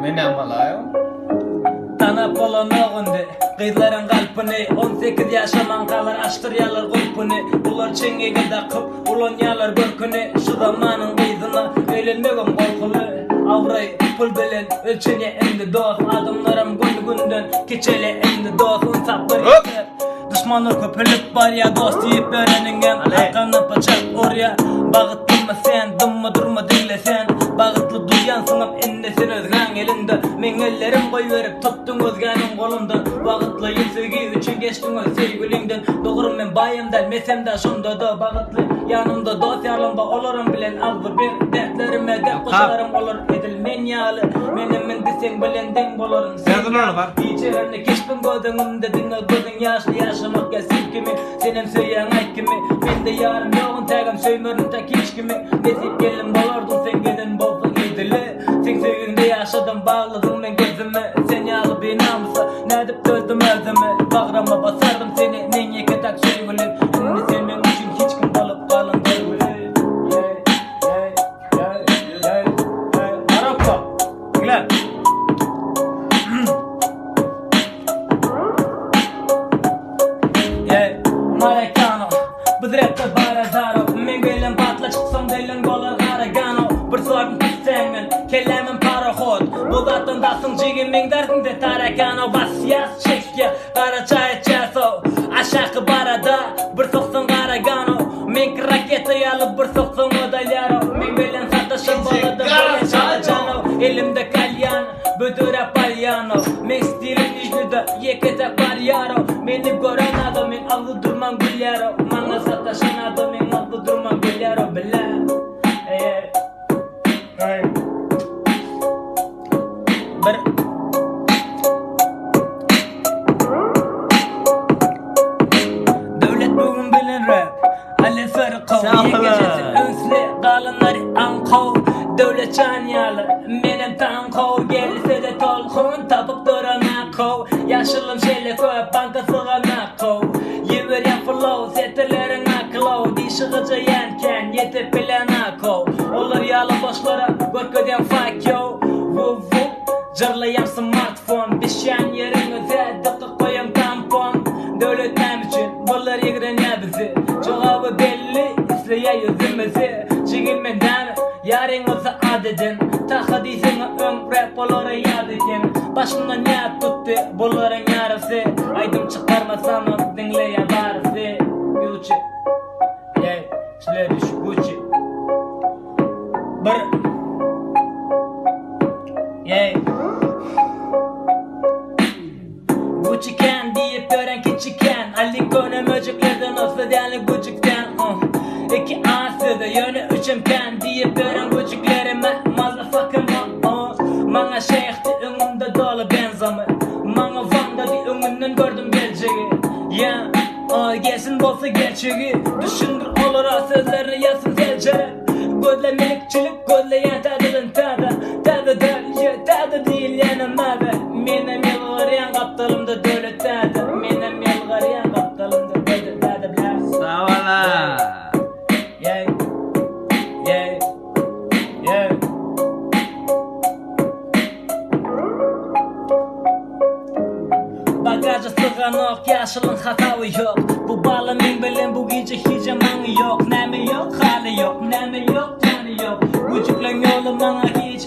Menem malayo. Tanap olan oğundu, kıyıların kalpini 18 yaşaman kalır aştıryalar kulpuni. Bular çengege dakıp, ulanyalar görkünü. Şu zamanın kıyızına eğlenmegim korkulu. Avray, pul bilen, ölçene endi dost. Adımlarım günden, keçele endi dost. Unsaplar yeter, düşmanlar köpülüp var ya dost deyip öğreningen. Arkanı paçak oraya, bağıttın mı sen, dımma durma dinle sen. Bağıtlı duyan sınıp enne sen özgan elinde. Men ellerim koy verip tuttun özganın kolundan. Bağıtlı yüzügi üçün geçtin o sevgilinden. Doğru men bayımdan mesem de şunda da bağıtlı. Yanımda dost yarlımda olurum bilen azdı bir. Dertlerime dert koşarım olur edilmen yalı. Menemin desen bilenden bolurum. Yazın onu var. İçerini keşpin gözünümde dinle gözün yaşlı yaşamak gelsin kimi. Senin söyleyen ay kimi. Ben de yarım yoğun tegim söymerim tek hiç kimi. Nesip gelin bolurdun sen gelin bozdun idili. Sen sevginde yaşadım bağladın ben gözüme. Sen yağlı bir namusa nedip dözdüm özüme. Bağrama basardım seni nenye ketak sevgilim. Ünlü sevmen için hiç kim kalıp kalın sevgilim. Marokko Gülen Marekano Bıdrette barazaro Men gelen patla çıksam delin golar garagano Bir sorun pistengen Kellemin paraxod Budatın dasın jigimin derdinde tarakano Vasiyas çekya Kara çay çaso Aşağı barada Bir soksun garagano Men raketa yalı bir soksun odalyaro Men gelen satışım boladı böyle çalacano Elimde kalyan Bödöre palyano Men stilim ijlüde yekete paryaro Meni gören adam men avlu durmam gülyaro Mana sataşan adam men avlu durmam gülyaro Bile Devlet bugün bilin rap Ali Sarıkov Yekecesi ünsli kalınları ankov Devlet çanyalı menem tankov Gelise de tolkun tapıp durana kov Yaşılım şeyle koyup banka sığana kov Yiveren flow setelerin aklov Dişiğıca yenken yetip bilana kov Olur yalı boşlara görkeden fuck yo Vuv vuv Cırlayam smartphone Bişen yerin öze dıkı koyam tampon Devlet nem için bunlar yigren bizi Cevabı belli isleye yüzümüzü Çigilmen demi yarın olsa adedin Ta hadisini ön rap olara yad ekin Başımdan yad tuttu bunların yarısı Aydım çıkarmasam dinleye varısı Gucci Şileri şu Gucci Gucciken deyip gören küçükken Ali konu möcüklerden olsa değerli Gucci'den İki asırda yönü üçümken deyip gören Gucci'lerime Motherfucking Mana şeyhti önümde dolu benzamı Mana vanda di önümden gördüm geleceği Gelsin bolsa gerçeği Düşündür olur o sözlerini yazsın zelcere Gözle milikçilik gözleyen tadılın tadı Tadı değil, tadı değil yanıma be Menem yılgarayan kaptalımda dövlet tadı Menem yılgarayan kaptalımda dövlet tadı Sağ ola. Bagajı sığanok, yaşılın hatavı yok Bu balı men bilen bu gece hiç amanı yok Nemi yok, hali yok, nemi yok, canı yok Vücuklan yolu bana hiç